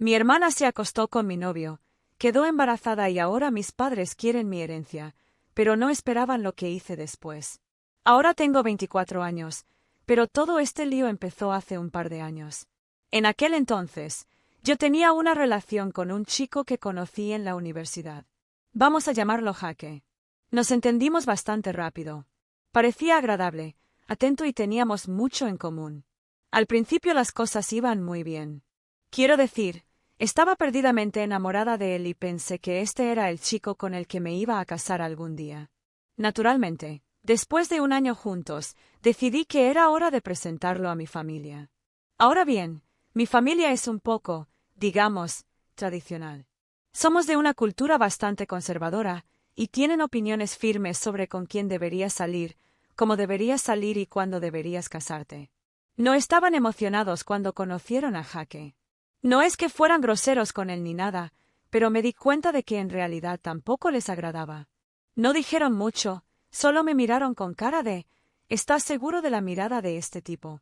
Mi hermana se acostó con mi novio, quedó embarazada y ahora mis padres quieren mi herencia, pero no esperaban lo que hice después. Ahora tengo 24 años, pero todo este lío empezó hace un par de años. En aquel entonces, yo tenía una relación con un chico que conocí en la universidad. Vamos a llamarlo Jaque. Nos entendimos bastante rápido. Parecía agradable, atento y teníamos mucho en común. Al principio las cosas iban muy bien. Quiero decir, estaba perdidamente enamorada de él y pensé que este era el chico con el que me iba a casar algún día. Naturalmente, después de un año juntos, decidí que era hora de presentarlo a mi familia. Ahora bien, mi familia es un poco, digamos, tradicional. Somos de una cultura bastante conservadora, y tienen opiniones firmes sobre con quién deberías salir, cómo deberías salir y cuándo deberías casarte. No estaban emocionados cuando conocieron a Jaque. No es que fueran groseros con él ni nada, pero me di cuenta de que en realidad tampoco les agradaba. No dijeron mucho, solo me miraron con cara de, ¿estás seguro de la mirada de este tipo?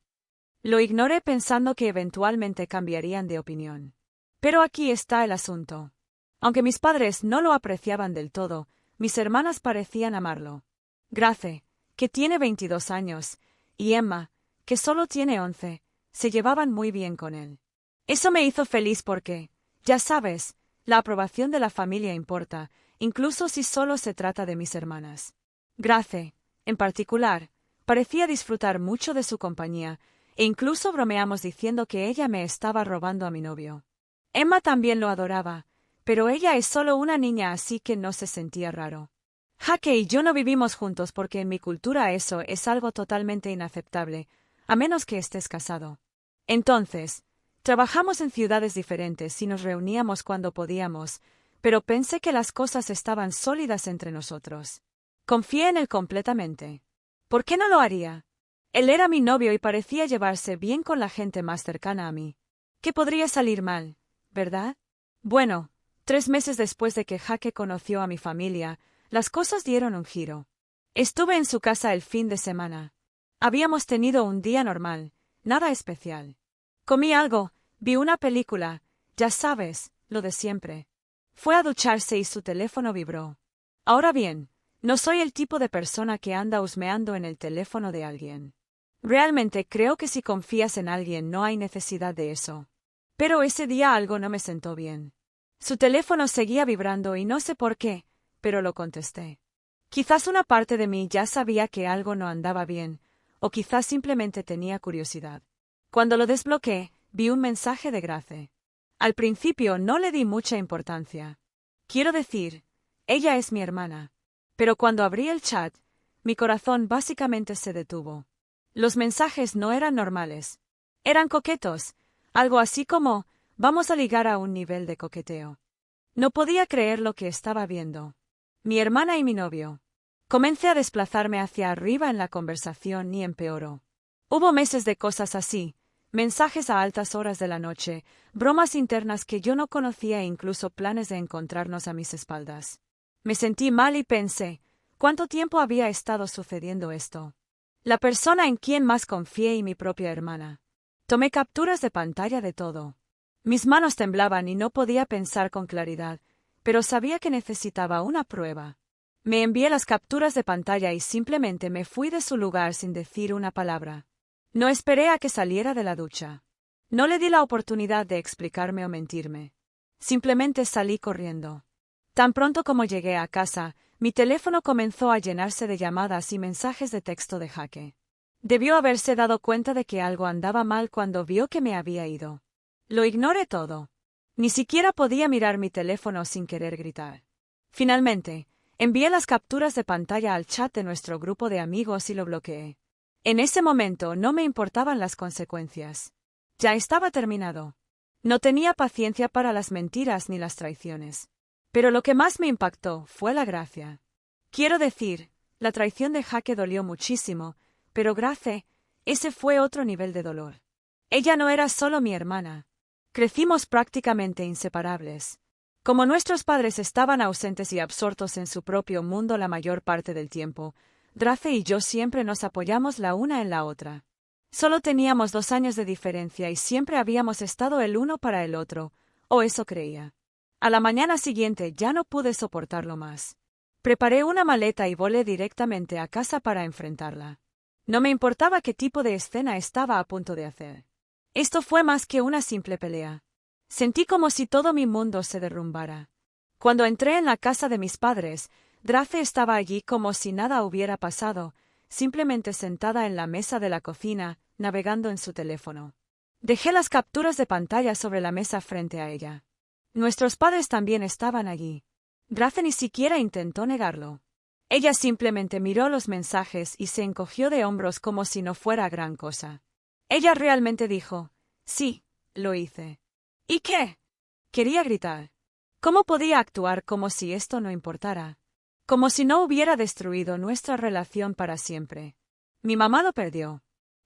Lo ignoré pensando que eventualmente cambiarían de opinión. Pero aquí está el asunto. Aunque mis padres no lo apreciaban del todo, mis hermanas parecían amarlo. Grace, que tiene 22 años, y Emma, que solo tiene 11, se llevaban muy bien con él. Eso me hizo feliz porque, ya sabes, la aprobación de la familia importa, incluso si solo se trata de mis hermanas. Grace, en particular, parecía disfrutar mucho de su compañía, e incluso bromeamos diciendo que ella me estaba robando a mi novio. Emma también lo adoraba, pero ella es solo una niña así que no se sentía raro. Jaque y yo no vivimos juntos porque en mi cultura eso es algo totalmente inaceptable, a menos que estés casado. Entonces, trabajamos en ciudades diferentes y nos reuníamos cuando podíamos, pero pensé que las cosas estaban sólidas entre nosotros. Confié en él completamente. ¿Por qué no lo haría? Él era mi novio y parecía llevarse bien con la gente más cercana a mí. ¿Qué podría salir mal, verdad? Bueno, 3 meses después de que Jaque conoció a mi familia, las cosas dieron un giro. Estuve en su casa el fin de semana. Habíamos tenido un día normal, nada especial. Comí algo, vi una película, ya sabes, lo de siempre. Fue a ducharse y su teléfono vibró. Ahora bien, no soy el tipo de persona que anda husmeando en el teléfono de alguien. Realmente creo que si confías en alguien no hay necesidad de eso. Pero ese día algo no me sentó bien. Su teléfono seguía vibrando y no sé por qué, pero lo contesté. Quizás una parte de mí ya sabía que algo no andaba bien, o quizás simplemente tenía curiosidad. Cuando lo desbloqueé, vi un mensaje de Grace. Al principio no le di mucha importancia. Quiero decir, ella es mi hermana. Pero cuando abrí el chat, mi corazón básicamente se detuvo. Los mensajes no eran normales. Eran coquetos, algo así como, vamos a ligar a un nivel de coqueteo. No podía creer lo que estaba viendo. Mi hermana y mi novio. Comencé a desplazarme hacia arriba en la conversación y empeoró. Hubo meses de cosas así, mensajes a altas horas de la noche, bromas internas que yo no conocía e incluso planes de encontrarnos a mis espaldas. Me sentí mal y pensé, ¿cuánto tiempo había estado sucediendo esto? La persona en quien más confié y mi propia hermana. Tomé capturas de pantalla de todo. Mis manos temblaban y no podía pensar con claridad, pero sabía que necesitaba una prueba. Me envié las capturas de pantalla y simplemente me fui de su lugar sin decir una palabra. No esperé a que saliera de la ducha. No le di la oportunidad de explicarme o mentirme. Simplemente salí corriendo. Tan pronto como llegué a casa, mi teléfono comenzó a llenarse de llamadas y mensajes de texto de Jaque. Debió haberse dado cuenta de que algo andaba mal cuando vio que me había ido. Lo ignoré todo. Ni siquiera podía mirar mi teléfono sin querer gritar. Finalmente, envié las capturas de pantalla al chat de nuestro grupo de amigos y lo bloqueé. En ese momento no me importaban las consecuencias. Ya estaba terminado. No tenía paciencia para las mentiras ni las traiciones. Pero lo que más me impactó fue la gracia. Quiero decir, la traición de Jaque dolió muchísimo, pero Grace, ese fue otro nivel de dolor. Ella no era solo mi hermana. Crecimos prácticamente inseparables. Como nuestros padres estaban ausentes y absortos en su propio mundo la mayor parte del tiempo, Grace y yo siempre nos apoyamos la una en la otra. Solo teníamos 2 años de diferencia y siempre habíamos estado el uno para el otro, O eso creía. A la mañana siguiente ya no pude soportarlo más. Preparé una maleta y volé directamente a casa para enfrentarla. No me importaba qué tipo de escena estaba a punto de hacer. Esto fue más que una simple pelea. Sentí como si todo mi mundo se derrumbara. Cuando entré en la casa de mis padres, Grace estaba allí como si nada hubiera pasado, simplemente sentada en la mesa de la cocina, navegando en su teléfono. Dejé las capturas de pantalla sobre la mesa frente a ella. Nuestros padres también estaban allí. Grace ni siquiera intentó negarlo. Ella simplemente miró los mensajes y se encogió de hombros como si no fuera gran cosa. Ella realmente dijo, sí, lo hice. ¿Y qué? Quería gritar. ¿Cómo podía actuar como si esto no importara? Como si no hubiera destruido nuestra relación para siempre. Mi mamá lo perdió.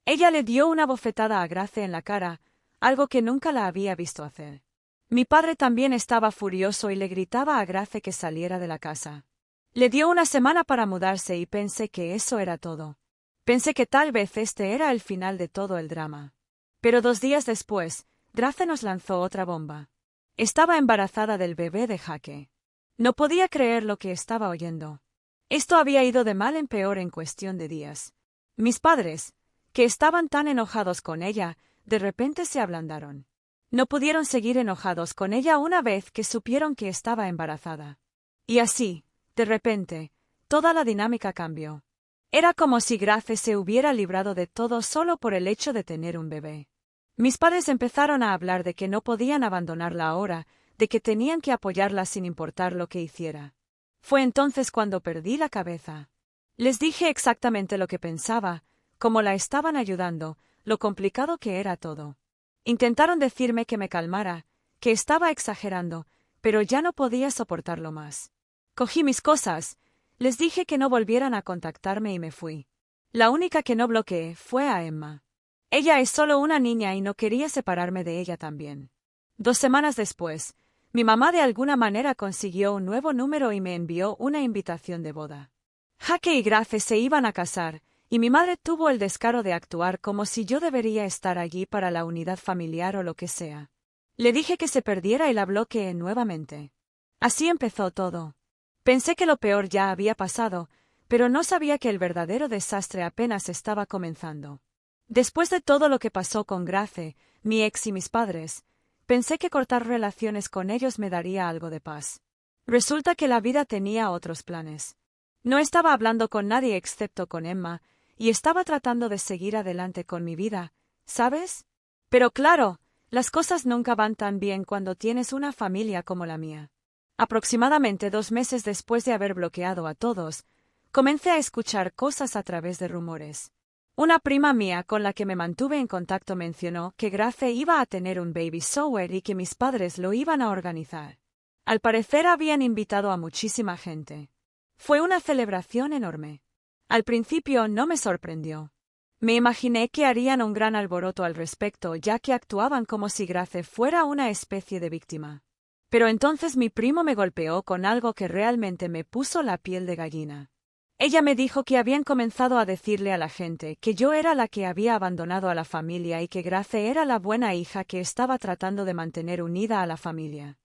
Ella le dio una bofetada a Grace en la cara, algo que nunca la había visto hacer. Mi padre también estaba furioso y le gritaba a Grace que saliera de la casa. Le dio una semana para mudarse y pensé que eso era todo. Pensé que tal vez este era el final de todo el drama. Pero 2 días después, Grace nos lanzó otra bomba. Estaba embarazada del bebé de Jaque. No podía creer lo que estaba oyendo. Esto había ido de mal en peor en cuestión de días. Mis padres, que estaban tan enojados con ella, de repente se ablandaron. No pudieron seguir enojados con ella una vez que supieron que estaba embarazada. Y así, de repente, toda la dinámica cambió. Era como si Grace se hubiera librado de todo solo por el hecho de tener un bebé. Mis padres empezaron a hablar de que no podían abandonarla ahora, de que tenían que apoyarla sin importar lo que hiciera. Fue entonces cuando perdí la cabeza. Les dije exactamente lo que pensaba, cómo la estaban ayudando, lo complicado que era todo. Intentaron decirme que me calmara, que estaba exagerando, pero ya no podía soportarlo más. Cogí mis cosas, les dije que no volvieran a contactarme y me fui. La única que no bloqueé fue a Emma. Ella es solo una niña y no quería separarme de ella también. 2 semanas después, mi mamá de alguna manera consiguió un nuevo número y me envió una invitación de boda. Jaque y Grace se iban a casar, y mi madre tuvo el descaro de actuar como si yo debería estar allí para la unidad familiar o lo que sea. Le dije que se perdiera y la bloqueé nuevamente. Así empezó todo. Pensé que lo peor ya había pasado, pero no sabía que el verdadero desastre apenas estaba comenzando. Después de todo lo que pasó con Grace, mi ex y mis padres, pensé que cortar relaciones con ellos me daría algo de paz. Resulta que la vida tenía otros planes. No estaba hablando con nadie excepto con Emma, y estaba tratando de seguir adelante con mi vida, ¿sabes? Pero claro, las cosas nunca van tan bien cuando tienes una familia como la mía. Aproximadamente 2 meses después de haber bloqueado a todos, comencé a escuchar cosas a través de rumores. Una prima mía con la que me mantuve en contacto mencionó que Grace iba a tener un baby shower y que mis padres lo iban a organizar. Al parecer habían invitado a muchísima gente. Fue una celebración enorme. Al principio no me sorprendió. Me imaginé que harían un gran alboroto al respecto, ya que actuaban como si Grace fuera una especie de víctima. Pero entonces mi primo me golpeó con algo que realmente me puso la piel de gallina. Ella me dijo que habían comenzado a decirle a la gente que yo era la que había abandonado a la familia y que Grace era la buena hija que estaba tratando de mantener unida a la familia.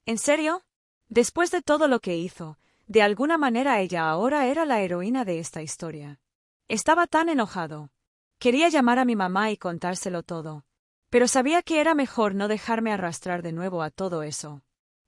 ¿En serio? Después de todo lo que hizo, de alguna manera ella ahora era la heroína de esta historia. Estaba tan enojado. Quería llamar a mi mamá y contárselo todo. Pero sabía que era mejor no dejarme arrastrar de nuevo a todo eso.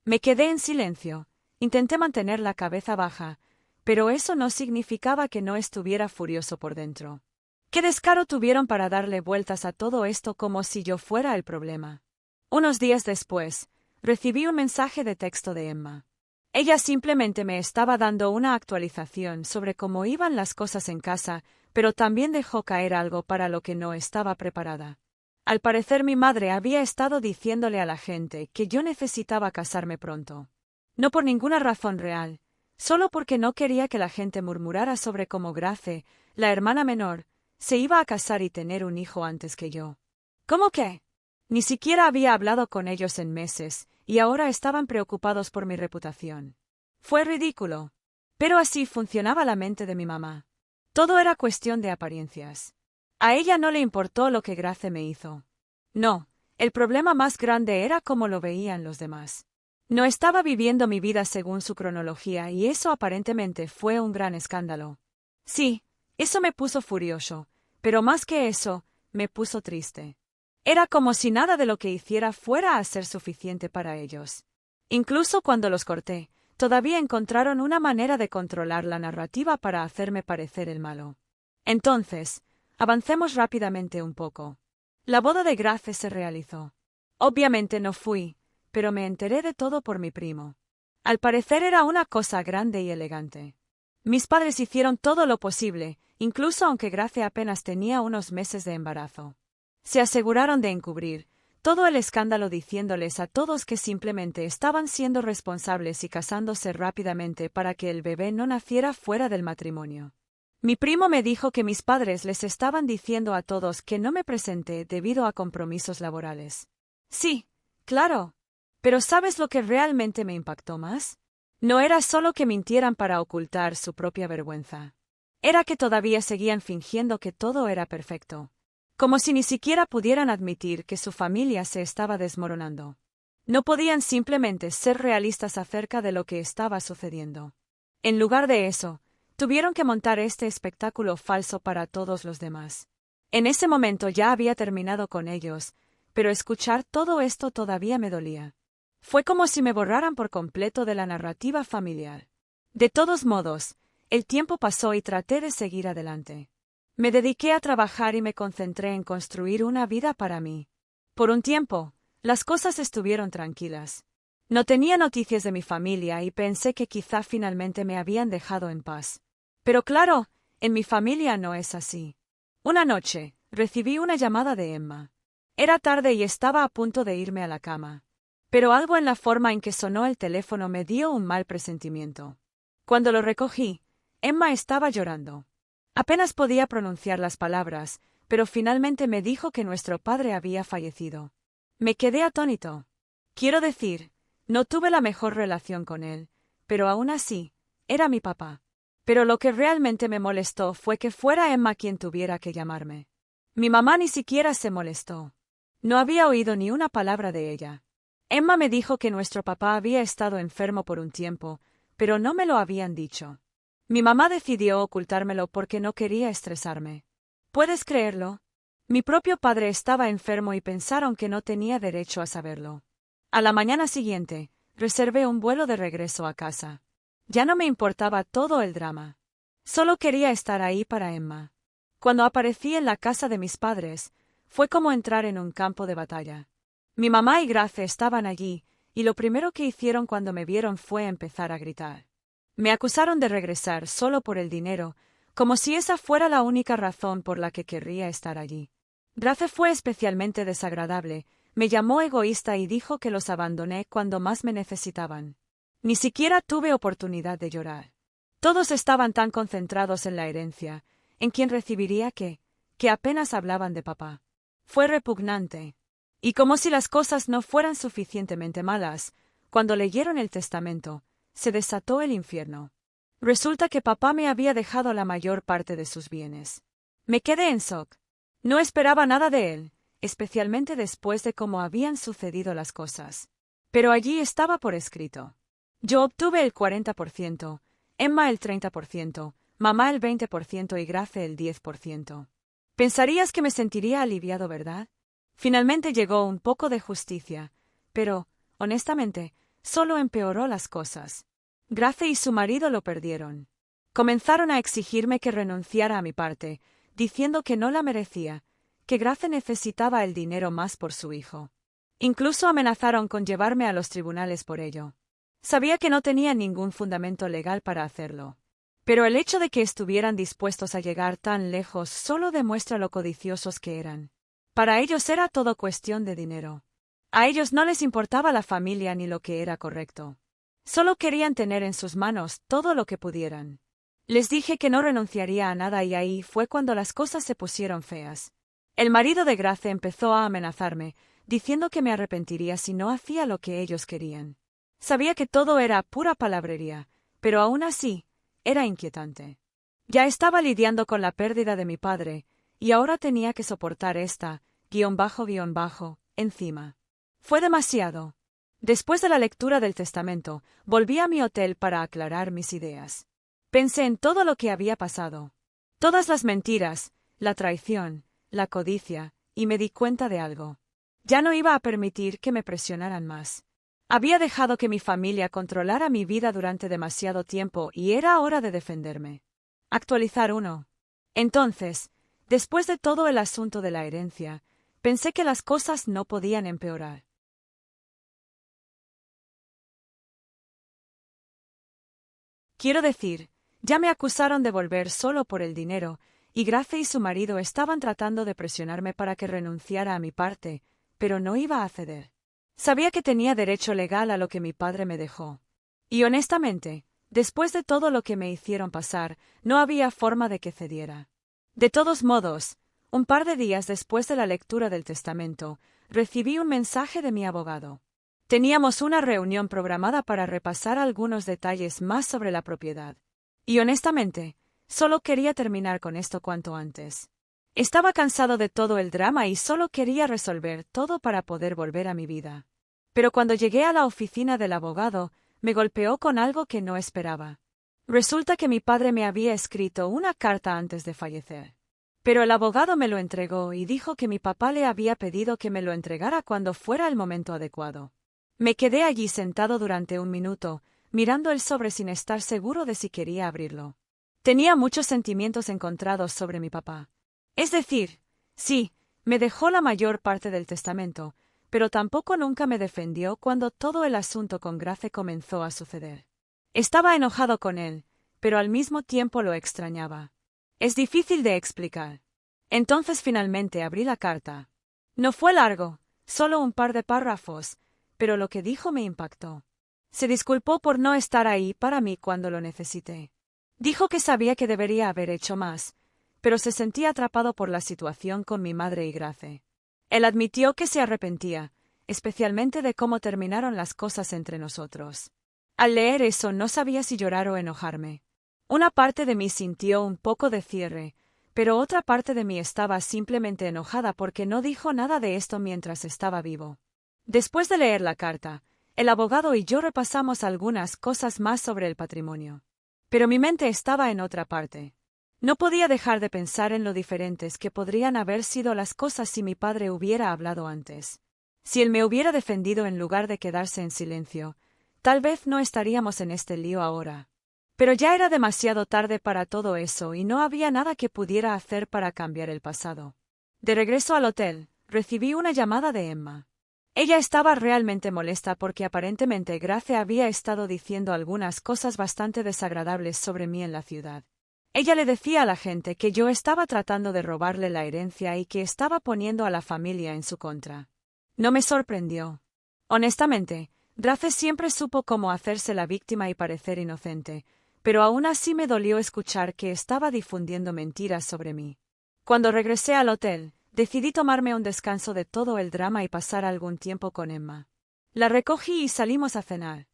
Me quedé en silencio. Intenté mantener la cabeza baja, pero eso no significaba que no estuviera furioso por dentro. ¿Qué descaro tuvieron para darle vueltas a todo esto como si yo fuera el problema? Unos días después, recibí un mensaje de texto de Emma. Ella simplemente me estaba dando una actualización sobre cómo iban las cosas en casa, pero también dejó caer algo para lo que no estaba preparada. Al parecer mi madre había estado diciéndole a la gente que yo necesitaba casarme pronto. No por ninguna razón real, solo porque no quería que la gente murmurara sobre cómo Grace, la hermana menor, se iba a casar y tener un hijo antes que yo. ¿Cómo qué? Ni siquiera había hablado con ellos en meses, y ahora estaban preocupados por mi reputación. Fue ridículo. Pero así funcionaba la mente de mi mamá. Todo era cuestión de apariencias. A ella no le importó lo que Grace me hizo. No, El problema más grande era cómo lo veían los demás. No estaba viviendo mi vida según su cronología y eso aparentemente fue un gran escándalo. Sí, eso me puso furioso, pero más que eso, me puso triste. Era como si nada de lo que hiciera fuera a ser suficiente para ellos. Incluso cuando los corté, todavía encontraron una manera de controlar la narrativa para hacerme parecer el malo. Entonces, avancemos rápidamente un poco. La boda de Grace se realizó. Obviamente no fui, pero me enteré de todo por mi primo. Al parecer era una cosa grande y elegante. Mis padres hicieron todo lo posible, incluso aunque Grace apenas tenía unos meses de embarazo. Se aseguraron de encubrir todo el escándalo diciéndoles a todos que simplemente estaban siendo responsables y casándose rápidamente para que el bebé no naciera fuera del matrimonio. Mi primo me dijo que mis padres les estaban diciendo a todos que no me presenté debido a compromisos laborales. Sí, claro. Pero ¿sabes lo que realmente me impactó más? No era solo que mintieran para ocultar su propia vergüenza. Era que todavía seguían fingiendo que todo era perfecto. Como si ni siquiera pudieran admitir que su familia se estaba desmoronando. No podían simplemente ser realistas acerca de lo que estaba sucediendo. En lugar de eso, tuvieron que montar este espectáculo falso para todos los demás. En ese momento ya había terminado con ellos, pero escuchar todo esto todavía me dolía. Fue como si me borraran por completo de la narrativa familiar. De todos modos, el tiempo pasó y traté de seguir adelante. Me dediqué a trabajar y me concentré en construir una vida para mí. Por un tiempo, las cosas estuvieron tranquilas. No tenía noticias de mi familia y pensé que quizá finalmente me habían dejado en paz. Pero claro, en mi familia no es así. Una noche, recibí una llamada de Emma. Era tarde y estaba a punto de irme a la cama. Pero algo en la forma en que sonó el teléfono me dio un mal presentimiento. Cuando lo recogí, Emma estaba llorando. Apenas podía pronunciar las palabras, pero finalmente me dijo que nuestro padre había fallecido. Me quedé atónito. Quiero decir, no tuve la mejor relación con él, pero aún así, era mi papá. Pero lo que realmente me molestó fue que fuera Emma quien tuviera que llamarme. Mi mamá ni siquiera se molestó. No había oído ni una palabra de ella. Emma me dijo que nuestro papá había estado enfermo por un tiempo, pero no me lo habían dicho. Mi mamá decidió ocultármelo porque no quería estresarme. ¿Puedes creerlo? Mi propio padre estaba enfermo y pensaron que no tenía derecho a saberlo. A la mañana siguiente, reservé un vuelo de regreso a casa. Ya no me importaba todo el drama. Solo quería estar ahí para Emma. Cuando aparecí en la casa de mis padres, fue como entrar en un campo de batalla. Mi mamá y Grace estaban allí, y lo primero que hicieron cuando me vieron fue empezar a gritar. Me acusaron de regresar solo por el dinero, como si esa fuera la única razón por la que querría estar allí. Grace fue especialmente desagradable, me llamó egoísta y dijo que los abandoné cuando más me necesitaban. Ni siquiera tuve oportunidad de llorar. Todos estaban tan concentrados en la herencia, en quién recibiría qué, que apenas hablaban de papá. Fue repugnante. Y como si las cosas no fueran suficientemente malas, cuando leyeron el testamento, se desató el infierno. Resulta que papá me había dejado la mayor parte de sus bienes. Me quedé en shock. No esperaba nada de él, especialmente después de cómo habían sucedido las cosas. Pero allí estaba por escrito. Yo obtuve el 40%, Emma el 30%, mamá el 20% y Grace el 10%. Pensarías que me sentiría aliviado, ¿verdad? Finalmente llegó un poco de justicia, pero, honestamente, solo empeoró las cosas. Grace y su marido lo perdieron. Comenzaron a exigirme que renunciara a mi parte, diciendo que no la merecía, que Grace necesitaba el dinero más por su hijo. Incluso amenazaron con llevarme a los tribunales por ello. Sabía que no tenía ningún fundamento legal para hacerlo. Pero el hecho de que estuvieran dispuestos a llegar tan lejos solo demuestra lo codiciosos que eran. Para ellos era todo cuestión de dinero. A ellos no les importaba la familia ni lo que era correcto. Solo querían tener en sus manos todo lo que pudieran. Les dije que no renunciaría a nada y ahí fue cuando las cosas se pusieron feas. El marido de Grace empezó a amenazarme, diciendo que me arrepentiría si no hacía lo que ellos querían. Sabía que todo era pura palabrería, pero aún así, era inquietante. Ya estaba lidiando con la pérdida de mi padre, y ahora tenía que soportar esta, __, encima. Fue demasiado. Después de la lectura del testamento, volví a mi hotel para aclarar mis ideas. Pensé en todo lo que había pasado. Todas las mentiras, la traición, la codicia, y me di cuenta de algo. Ya no iba a permitir que me presionaran más. Había dejado que mi familia controlara mi vida durante demasiado tiempo y era hora de defenderme. Actualizar 1. Entonces, después de todo el asunto de la herencia, pensé que las cosas no podían empeorar. Quiero decir, ya me acusaron de volver solo por el dinero, y Grace y su marido estaban tratando de presionarme para que renunciara a mi parte, pero no iba a ceder. Sabía que tenía derecho legal a lo que mi padre me dejó. Y honestamente, después de todo lo que me hicieron pasar, no había forma de que cediera. De todos modos, un par de días después de la lectura del testamento, recibí un mensaje de mi abogado. Teníamos una reunión programada para repasar algunos detalles más sobre la propiedad. Y honestamente, solo quería terminar con esto cuanto antes. Estaba cansado de todo el drama y solo quería resolver todo para poder volver a mi vida. Pero cuando llegué a la oficina del abogado, me golpeó con algo que no esperaba. Resulta que mi padre me había escrito una carta antes de fallecer. Pero el abogado me lo entregó y dijo que mi papá le había pedido que me lo entregara cuando fuera el momento adecuado. Me quedé allí sentado durante un minuto, mirando el sobre sin estar seguro de si quería abrirlo. Tenía muchos sentimientos encontrados sobre mi papá. Es decir, sí, me dejó la mayor parte del testamento, pero tampoco nunca me defendió cuando todo el asunto con Grace comenzó a suceder. Estaba enojado con él, pero al mismo tiempo lo extrañaba. Es difícil de explicar. Entonces finalmente abrí la carta. No fue largo, solo un par de párrafos, pero lo que dijo me impactó. Se disculpó por no estar ahí para mí cuando lo necesité. Dijo que sabía que debería haber hecho más, pero se sentía atrapado por la situación con mi madre y Grace. Él admitió que se arrepentía, especialmente de cómo terminaron las cosas entre nosotros. Al leer eso no sabía si llorar o enojarme. Una parte de mí sintió un poco de cierre, pero otra parte de mí estaba simplemente enojada porque no dijo nada de esto mientras estaba vivo. Después de leer la carta, el abogado y yo repasamos algunas cosas más sobre el patrimonio. Pero mi mente estaba en otra parte. No podía dejar de pensar en lo diferentes que podrían haber sido las cosas si mi padre hubiera hablado antes. Si él me hubiera defendido en lugar de quedarse en silencio, tal vez no estaríamos en este lío ahora. Pero ya era demasiado tarde para todo eso y no había nada que pudiera hacer para cambiar el pasado. De regreso al hotel, recibí una llamada de Emma. Ella estaba realmente molesta porque aparentemente Grace había estado diciendo algunas cosas bastante desagradables sobre mí en la ciudad. Ella le decía a la gente que yo estaba tratando de robarle la herencia y que estaba poniendo a la familia en su contra. No me sorprendió. Honestamente, Grace siempre supo cómo hacerse la víctima y parecer inocente, pero aún así me dolió escuchar que estaba difundiendo mentiras sobre mí. Cuando regresé al hotel, decidí tomarme un descanso de todo el drama y pasar algún tiempo con Emma. La recogí y salimos a cenar.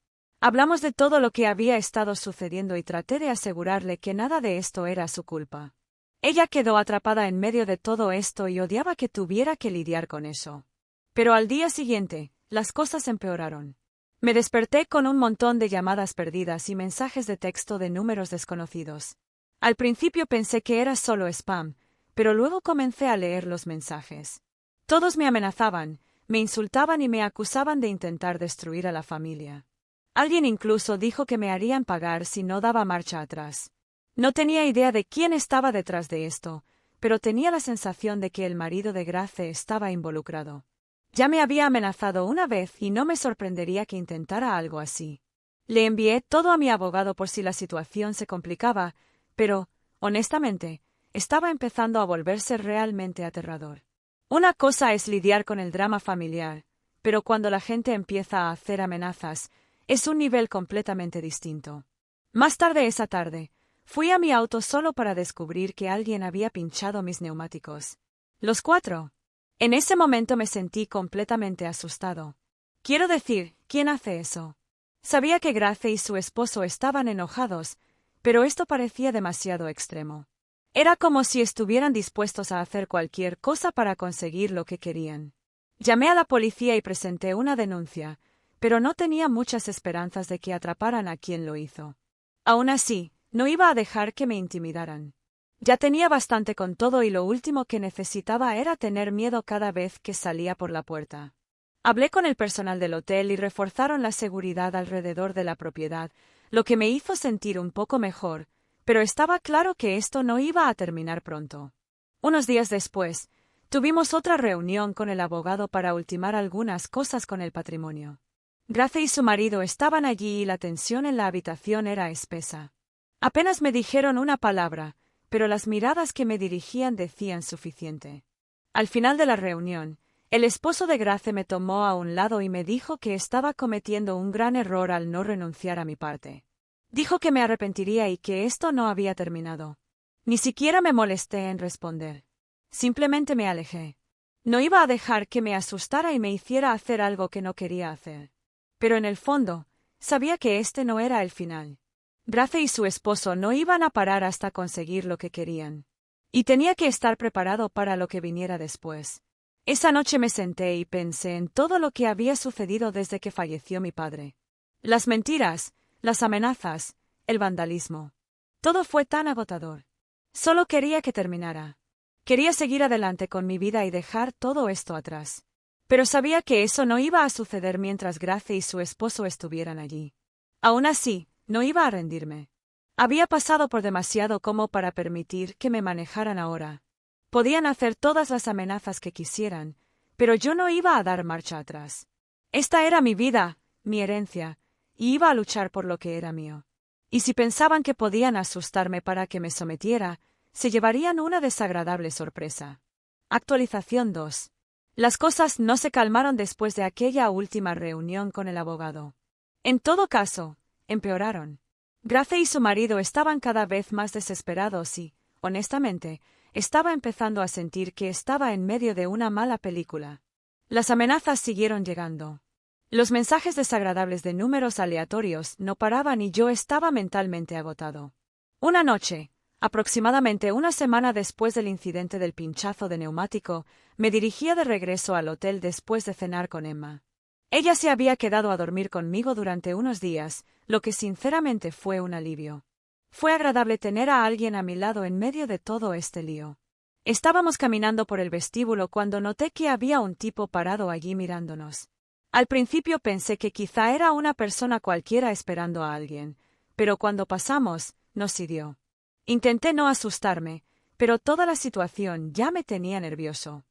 Hablamos de todo lo que había estado sucediendo y traté de asegurarle que nada de esto era su culpa. Ella quedó atrapada en medio de todo esto y odiaba que tuviera que lidiar con eso. Pero al día siguiente, las cosas empeoraron. Me desperté con un montón de llamadas perdidas y mensajes de texto de números desconocidos. Al principio pensé que era solo spam, pero luego comencé a leer los mensajes. Todos me amenazaban, me insultaban y me acusaban de intentar destruir a la familia. Alguien incluso dijo que me harían pagar si no daba marcha atrás. No tenía idea de quién estaba detrás de esto, pero tenía la sensación de que el marido de Grace estaba involucrado. Ya me había amenazado una vez y no me sorprendería que intentara algo así. Le envié todo a mi abogado por si la situación se complicaba, pero, honestamente, estaba empezando a volverse realmente aterrador. Una cosa es lidiar con el drama familiar, pero cuando la gente empieza a hacer amenazas, es un nivel completamente distinto. Más tarde esa tarde, fui a mi auto solo para descubrir que alguien había pinchado mis neumáticos. Los 4. En ese momento me sentí completamente asustado. Quiero decir, ¿quién hace eso? Sabía que Grace y su esposo estaban enojados, pero esto parecía demasiado extremo. Era como si estuvieran dispuestos a hacer cualquier cosa para conseguir lo que querían. Llamé a la policía y presenté una denuncia, pero no tenía muchas esperanzas de que atraparan a quien lo hizo. Aún así, no iba a dejar que me intimidaran. Ya tenía bastante con todo y lo último que necesitaba era tener miedo cada vez que salía por la puerta. Hablé con el personal del hotel y reforzaron la seguridad alrededor de la propiedad, lo que me hizo sentir un poco mejor, pero estaba claro que esto no iba a terminar pronto. Unos días después, tuvimos otra reunión con el abogado para ultimar algunas cosas con el patrimonio. Grace y su marido estaban allí y la tensión en la habitación era espesa. Apenas me dijeron una palabra, pero las miradas que me dirigían decían suficiente. Al final de la reunión, el esposo de Grace me tomó a un lado y me dijo que estaba cometiendo un gran error al no renunciar a mi parte. Dijo que me arrepentiría y que esto no había terminado. Ni siquiera me molesté en responder. Simplemente me alejé. No iba a dejar que me asustara y me hiciera hacer algo que no quería hacer. Pero en el fondo, sabía que este no era el final. Grace y su esposo no iban a parar hasta conseguir lo que querían. Y tenía que estar preparado para lo que viniera después. Esa noche me senté y pensé en todo lo que había sucedido desde que falleció mi padre. Las mentiras, las amenazas, el vandalismo. Todo fue tan agotador. Solo quería que terminara. Quería seguir adelante con mi vida y dejar todo esto atrás. Pero sabía que eso no iba a suceder mientras Grace y su esposo estuvieran allí. Aún así, no iba a rendirme. Había pasado por demasiado como para permitir que me manejaran ahora. Podían hacer todas las amenazas que quisieran, pero yo no iba a dar marcha atrás. Esta era mi vida, mi herencia, y iba a luchar por lo que era mío. Y si pensaban que podían asustarme para que me sometiera, se llevarían una desagradable sorpresa. Actualización 2. Las cosas no se calmaron después de aquella última reunión con el abogado. En todo caso, empeoraron. Grace y su marido estaban cada vez más desesperados y, honestamente, estaba empezando a sentir que estaba en medio de una mala película. Las amenazas siguieron llegando. Los mensajes desagradables de números aleatorios no paraban y yo estaba mentalmente agotado. Una noche, aproximadamente una semana después del incidente del pinchazo de neumático, me dirigía de regreso al hotel después de cenar con Emma. Ella se había quedado a dormir conmigo durante unos días, lo que sinceramente fue un alivio. Fue agradable tener a alguien a mi lado en medio de todo este lío. Estábamos caminando por el vestíbulo cuando noté que había un tipo parado allí mirándonos. Al principio pensé que quizá era una persona cualquiera esperando a alguien, pero cuando pasamos, nos hirió. Intenté no asustarme, pero toda la situación ya me tenía nervioso.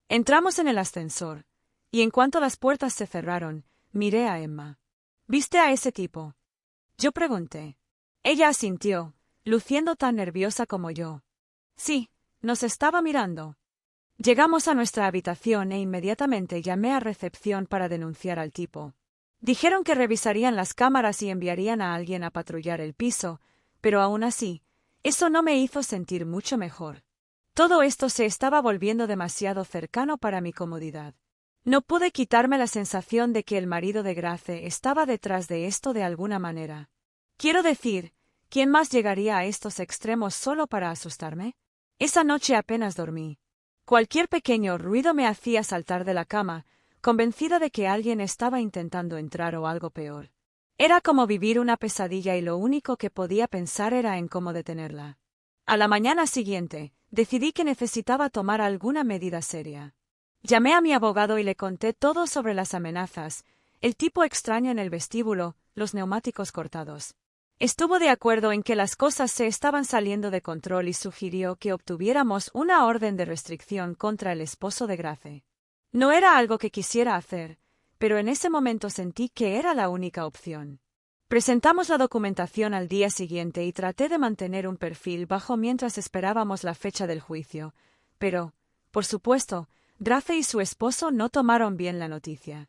Entramos en el ascensor, y en cuanto las puertas se cerraron, miré a Emma. ¿Viste a ese tipo? Yo pregunté. Ella asintió, luciendo tan nerviosa como yo. Sí, nos estaba mirando. Llegamos a nuestra habitación e inmediatamente llamé a recepción para denunciar al tipo. Dijeron que revisarían las cámaras y enviarían a alguien a patrullar el piso, pero aún así, eso no me hizo sentir mucho mejor. Todo esto se estaba volviendo demasiado cercano para mi comodidad. No pude quitarme la sensación de que el marido de Grace estaba detrás de esto de alguna manera. Quiero decir, ¿quién más llegaría a estos extremos solo para asustarme? Esa noche apenas dormí. Cualquier pequeño ruido me hacía saltar de la cama, convencida de que alguien estaba intentando entrar o algo peor. Era como vivir una pesadilla y lo único que podía pensar era en cómo detenerla. A la mañana siguiente, decidí que necesitaba tomar alguna medida seria. Llamé a mi abogado y le conté todo sobre las amenazas, el tipo extraño en el vestíbulo, los neumáticos cortados. Estuvo de acuerdo en que las cosas se estaban saliendo de control y sugirió que obtuviéramos una orden de restricción contra el esposo de Grace. No era algo que quisiera hacer, pero en ese momento sentí que era la única opción. Presentamos la documentación al día siguiente y traté de mantener un perfil bajo mientras esperábamos la fecha del juicio, pero, por supuesto, Grace y su esposo no tomaron bien la noticia.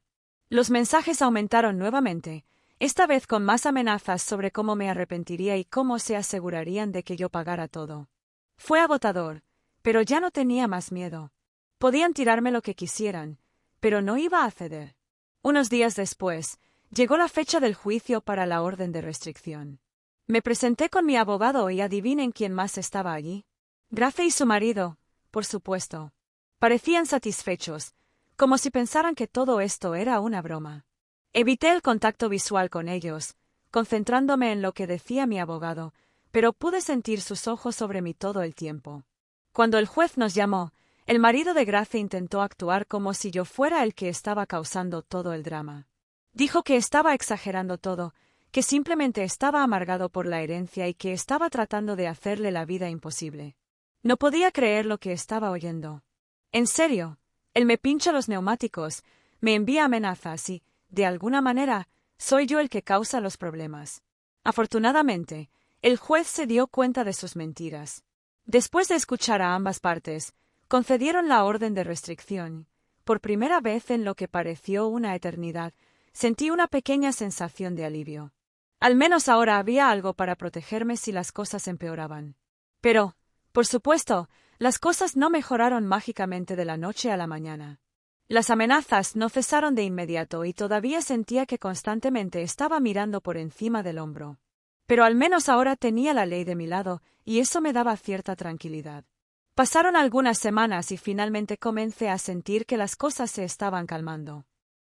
Los mensajes aumentaron nuevamente, esta vez con más amenazas sobre cómo me arrepentiría y cómo se asegurarían de que yo pagara todo. Fue agotador, pero ya no tenía más miedo. Podían tirarme lo que quisieran, pero no iba a ceder. Unos días después, llegó la fecha del juicio para la orden de restricción. Me presenté con mi abogado y adivinen quién más estaba allí. Grace y su marido, por supuesto. Parecían satisfechos, como si pensaran que todo esto era una broma. Evité el contacto visual con ellos, concentrándome en lo que decía mi abogado, pero pude sentir sus ojos sobre mí todo el tiempo. Cuando el juez nos llamó, el marido de Grace intentó actuar como si yo fuera el que estaba causando todo el drama. Dijo que estaba exagerando todo, que simplemente estaba amargado por la herencia y que estaba tratando de hacerle la vida imposible. No podía creer lo que estaba oyendo. En serio, él me pincha los neumáticos, me envía amenazas y, de alguna manera, soy yo el que causa los problemas. Afortunadamente, el juez se dio cuenta de sus mentiras. Después de escuchar a ambas partes, concedieron la orden de restricción. Por primera vez en lo que pareció una eternidad, sentí una pequeña sensación de alivio. Al menos ahora había algo para protegerme si las cosas empeoraban. Pero, por supuesto, las cosas no mejoraron mágicamente de la noche a la mañana. Las amenazas no cesaron de inmediato y todavía sentía que constantemente estaba mirando por encima del hombro. Pero al menos ahora tenía la ley de mi lado, y eso me daba cierta tranquilidad. Pasaron algunas semanas y finalmente comencé a sentir que las cosas se estaban calmando.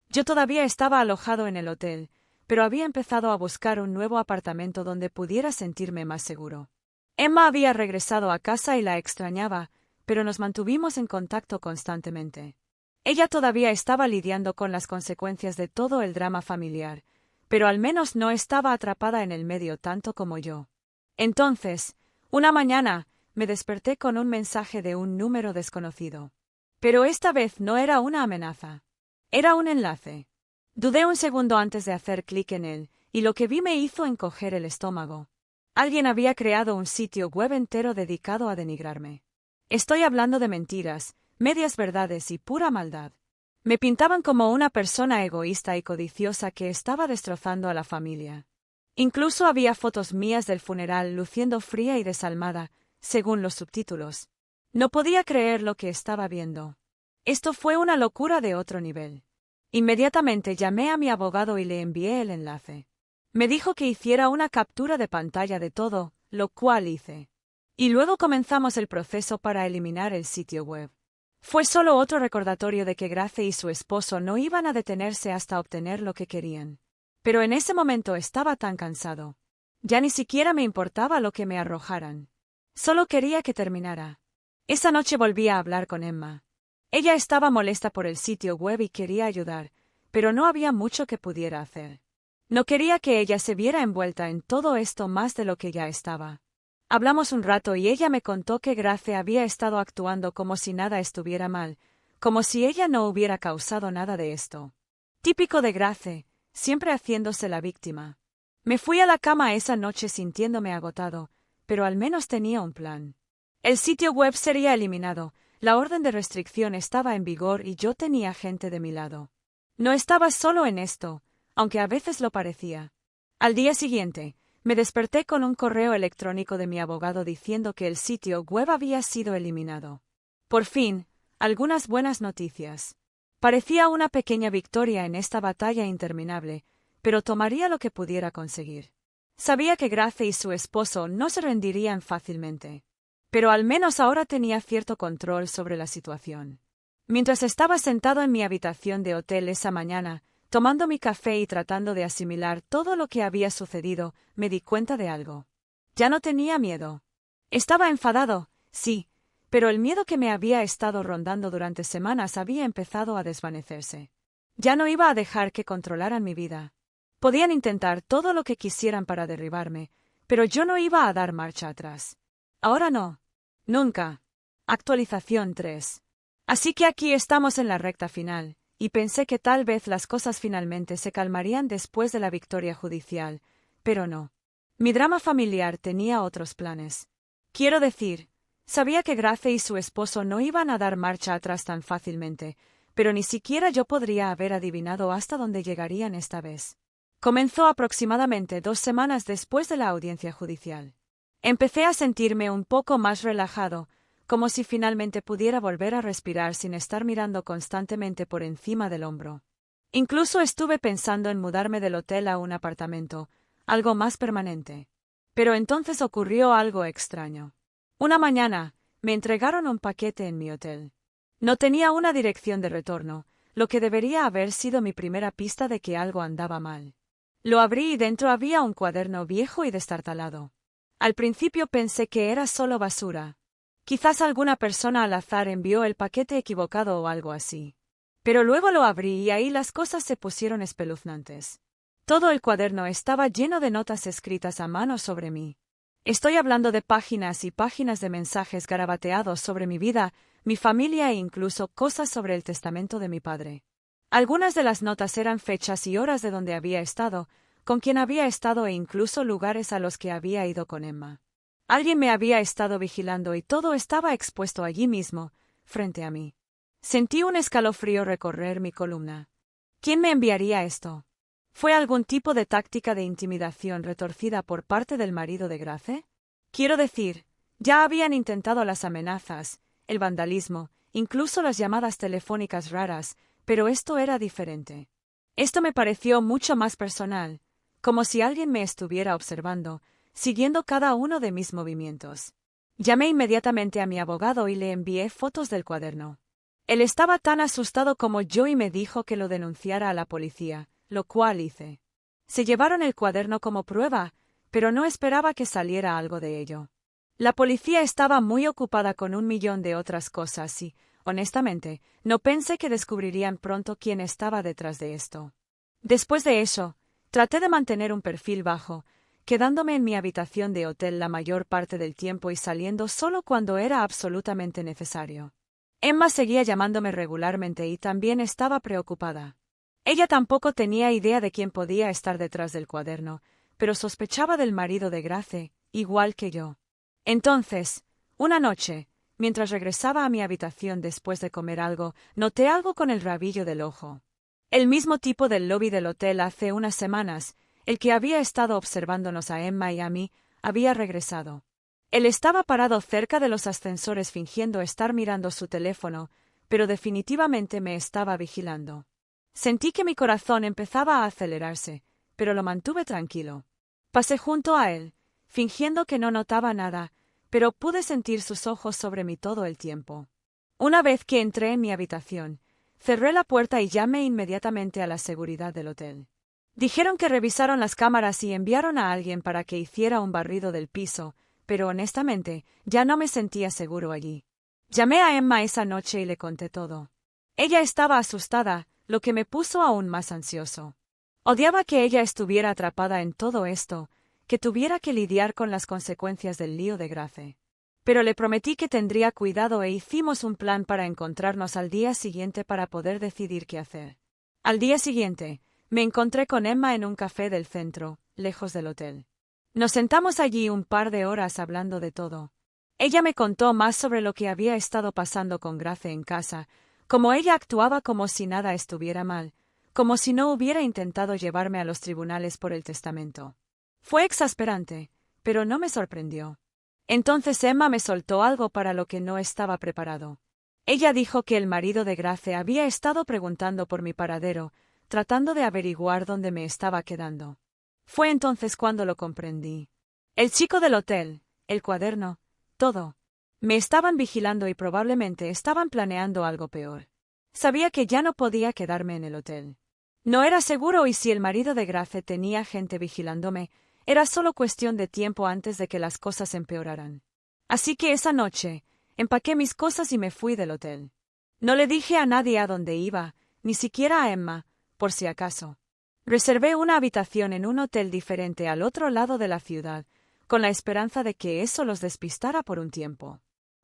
Yo todavía estaba alojado en el hotel, pero había empezado a buscar un nuevo apartamento donde pudiera sentirme más seguro. Emma había regresado a casa y la extrañaba, pero nos mantuvimos en contacto constantemente. Ella todavía estaba lidiando con las consecuencias de todo el drama familiar, pero al menos no estaba atrapada en el medio tanto como yo. Entonces, una mañana, me desperté con un mensaje de un número desconocido. Pero esta vez no era una amenaza. Era un enlace. Dudé un segundo antes de hacer clic en él, y lo que vi me hizo encoger el estómago. Alguien había creado un sitio web entero dedicado a denigrarme. Estoy hablando de mentiras, medias verdades y pura maldad. Me pintaban como una persona egoísta y codiciosa que estaba destrozando a la familia. Incluso había fotos mías del funeral luciendo fría y desalmada, según los subtítulos. No podía creer lo que estaba viendo. Esto fue una locura de otro nivel. Inmediatamente llamé a mi abogado y le envié el enlace. Me dijo que hiciera una captura de pantalla de todo, lo cual hice. Y luego comenzamos el proceso para eliminar el sitio web. Fue solo otro recordatorio de que Grace y su esposo no iban a detenerse hasta obtener lo que querían. Pero en ese momento estaba tan cansado. Ya ni siquiera me importaba lo que me arrojaran. Solo quería que terminara. Esa noche volví a hablar con Emma. Ella estaba molesta por el sitio web y quería ayudar, pero no había mucho que pudiera hacer. No quería que ella se viera envuelta en todo esto más de lo que ya estaba. Hablamos un rato y ella me contó que Grace había estado actuando como si nada estuviera mal, como si ella no hubiera causado nada de esto. Típico de Grace, siempre haciéndose la víctima. Me fui a la cama esa noche sintiéndome agotado, pero al menos tenía un plan. El sitio web sería eliminado, la orden de restricción estaba en vigor y yo tenía gente de mi lado. No estaba solo en esto, aunque a veces lo parecía. Al día siguiente, me desperté con un correo electrónico de mi abogado diciendo que el sitio web había sido eliminado. Por fin, algunas buenas noticias. Parecía una pequeña victoria en esta batalla interminable, pero tomaría lo que pudiera conseguir. Sabía que Grace y su esposo no se rendirían fácilmente. Pero al menos ahora tenía cierto control sobre la situación. Mientras estaba sentado en mi habitación de hotel esa mañana, tomando mi café y tratando de asimilar todo lo que había sucedido, me di cuenta de algo. Ya no tenía miedo. Estaba enfadado, sí, pero el miedo que me había estado rondando durante semanas había empezado a desvanecerse. Ya no iba a dejar que controlaran mi vida. Podían intentar todo lo que quisieran para derribarme, pero yo no iba a dar marcha atrás. Ahora no. Nunca. Actualización 3. Así que aquí estamos en la recta final, y pensé que tal vez las cosas finalmente se calmarían después de la victoria judicial, pero no. Mi drama familiar tenía otros planes. Quiero decir, sabía que Grace y su esposo no iban a dar marcha atrás tan fácilmente, pero ni siquiera yo podría haber adivinado hasta dónde llegarían esta vez. Comenzó aproximadamente 2 semanas después de la audiencia judicial. Empecé a sentirme un poco más relajado, como si finalmente pudiera volver a respirar sin estar mirando constantemente por encima del hombro. Incluso estuve pensando en mudarme del hotel a un apartamento, algo más permanente. Pero entonces ocurrió algo extraño. Una mañana, me entregaron un paquete en mi hotel. No tenía una dirección de retorno, lo que debería haber sido mi primera pista de que algo andaba mal. Lo abrí y dentro había un cuaderno viejo y destartalado. Al principio pensé que era solo basura. Quizás alguna persona al azar envió el paquete equivocado o algo así. Pero luego lo abrí y ahí las cosas se pusieron espeluznantes. Todo el cuaderno estaba lleno de notas escritas a mano sobre mí. Estoy hablando de páginas y páginas de mensajes garabateados sobre mi vida, mi familia e incluso cosas sobre el testamento de mi padre. Algunas de las notas eran fechas y horas de donde había estado, con quién había estado e incluso lugares a los que había ido con Emma. Alguien me había estado vigilando y todo estaba expuesto allí mismo, frente a mí. Sentí un escalofrío recorrer mi columna. ¿Quién me enviaría esto? ¿Fue algún tipo de táctica de intimidación retorcida por parte del marido de Grace? Quiero decir, ya habían intentado las amenazas, el vandalismo, incluso las llamadas telefónicas raras, pero esto era diferente. Esto me pareció mucho más personal, como si alguien me estuviera observando, siguiendo cada uno de mis movimientos. Llamé inmediatamente a mi abogado y le envié fotos del cuaderno. Él estaba tan asustado como yo y me dijo que lo denunciara a la policía, lo cual hice. Se llevaron el cuaderno como prueba, pero no esperaba que saliera algo de ello. La policía estaba muy ocupada con 1 millón de otras cosas y, honestamente, no pensé que descubrirían pronto quién estaba detrás de esto. Después de eso, traté de mantener un perfil bajo, quedándome en mi habitación de hotel la mayor parte del tiempo y saliendo solo cuando era absolutamente necesario. Emma seguía llamándome regularmente y también estaba preocupada. Ella tampoco tenía idea de quién podía estar detrás del cuaderno, pero sospechaba del marido de Grace, igual que yo. Entonces, una noche, mientras regresaba a mi habitación después de comer algo, noté algo con el rabillo del ojo. El mismo tipo del lobby del hotel hace unas semanas, el que había estado observándonos a Emma y a mí, había regresado. Él estaba parado cerca de los ascensores fingiendo estar mirando su teléfono, pero definitivamente me estaba vigilando. Sentí que mi corazón empezaba a acelerarse, pero lo mantuve tranquilo. Pasé junto a él, fingiendo que no notaba nada, pero pude sentir sus ojos sobre mí todo el tiempo. Una vez que entré en mi habitación, cerré la puerta y llamé inmediatamente a la seguridad del hotel. Dijeron que revisaron las cámaras y enviaron a alguien para que hiciera un barrido del piso, pero honestamente, ya no me sentía seguro allí. Llamé a Emma esa noche y le conté todo. Ella estaba asustada, lo que me puso aún más ansioso. Odiaba que ella estuviera atrapada en todo esto, que tuviera que lidiar con las consecuencias del lío de Grace. Pero le prometí que tendría cuidado e hicimos un plan para encontrarnos al día siguiente para poder decidir qué hacer. Al día siguiente, me encontré con Emma en un café del centro, lejos del hotel. Nos sentamos allí un par de horas hablando de todo. Ella me contó más sobre lo que había estado pasando con Grace en casa, cómo ella actuaba como si nada estuviera mal, como si no hubiera intentado llevarme a los tribunales por el testamento. Fue exasperante, pero no me sorprendió. Entonces Emma me soltó algo para lo que no estaba preparado. Ella dijo que el marido de Grace había estado preguntando por mi paradero, tratando de averiguar dónde me estaba quedando. Fue entonces cuando lo comprendí. El chico del hotel, el cuaderno, todo. Me estaban vigilando y probablemente estaban planeando algo peor. Sabía que ya no podía quedarme en el hotel. No era seguro y si el marido de Grace tenía gente vigilándome, era solo cuestión de tiempo antes de que las cosas empeoraran. Así que esa noche, empaqué mis cosas y me fui del hotel. No le dije a nadie a dónde iba, ni siquiera a Emma, por si acaso. Reservé una habitación en un hotel diferente al otro lado de la ciudad, con la esperanza de que eso los despistara por un tiempo.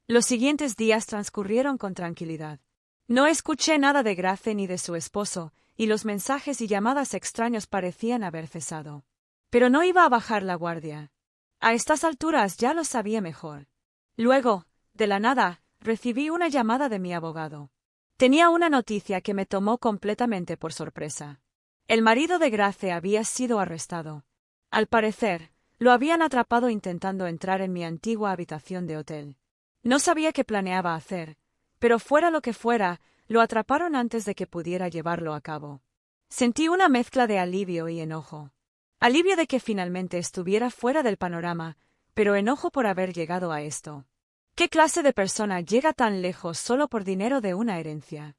Los siguientes días transcurrieron con tranquilidad. No escuché nada de Grace ni de su esposo, y los mensajes y llamadas extraños parecían haber cesado. Pero no iba a bajar la guardia. A estas alturas ya lo sabía mejor. Luego, de la nada, recibí una llamada de mi abogado. Tenía una noticia que me tomó completamente por sorpresa. El marido de Grace había sido arrestado. Al parecer, lo habían atrapado intentando entrar en mi antigua habitación de hotel. No sabía qué planeaba hacer, pero fuera lo que fuera, lo atraparon antes de que pudiera llevarlo a cabo. Sentí una mezcla de alivio y enojo. Alivio de que finalmente estuviera fuera del panorama, pero enojo por haber llegado a esto. ¿Qué clase de persona llega tan lejos solo por dinero de una herencia?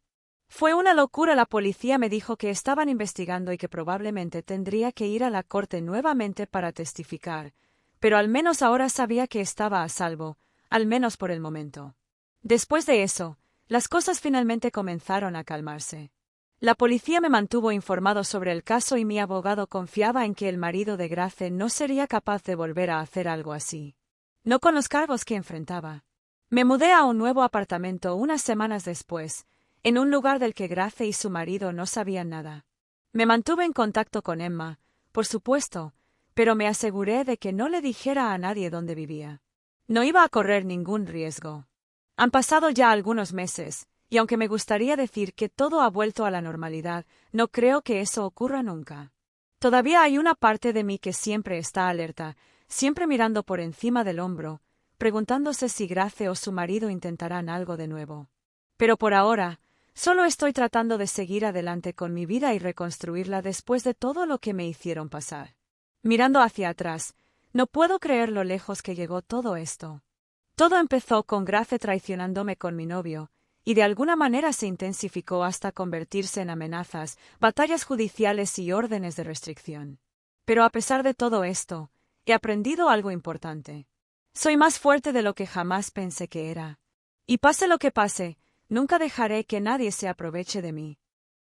Fue una locura. La policía me dijo que estaban investigando y que probablemente tendría que ir a la corte nuevamente para testificar, pero al menos ahora sabía que estaba a salvo, al menos por el momento. Después de eso, las cosas finalmente comenzaron a calmarse. La policía me mantuvo informado sobre el caso y mi abogado confiaba en que el marido de Grace no sería capaz de volver a hacer algo así. No con los cargos que enfrentaba. Me mudé a un nuevo apartamento unas semanas después, en un lugar del que Grace y su marido no sabían nada. Me mantuve en contacto con Emma, por supuesto, pero me aseguré de que no le dijera a nadie dónde vivía. No iba a correr ningún riesgo. Han pasado ya algunos meses, y aunque me gustaría decir que todo ha vuelto a la normalidad, no creo que eso ocurra nunca. Todavía hay una parte de mí que siempre está alerta, siempre mirando por encima del hombro, preguntándose si Grace o su marido intentarán algo de nuevo. Pero por ahora, solo estoy tratando de seguir adelante con mi vida y reconstruirla después de todo lo que me hicieron pasar. Mirando hacia atrás, no puedo creer lo lejos que llegó todo esto. Todo empezó con Grace traicionándome con mi novio, y de alguna manera se intensificó hasta convertirse en amenazas, batallas judiciales y órdenes de restricción. Pero a pesar de todo esto, he aprendido algo importante. Soy más fuerte de lo que jamás pensé que era. Y pase lo que pase, nunca dejaré que nadie se aproveche de mí.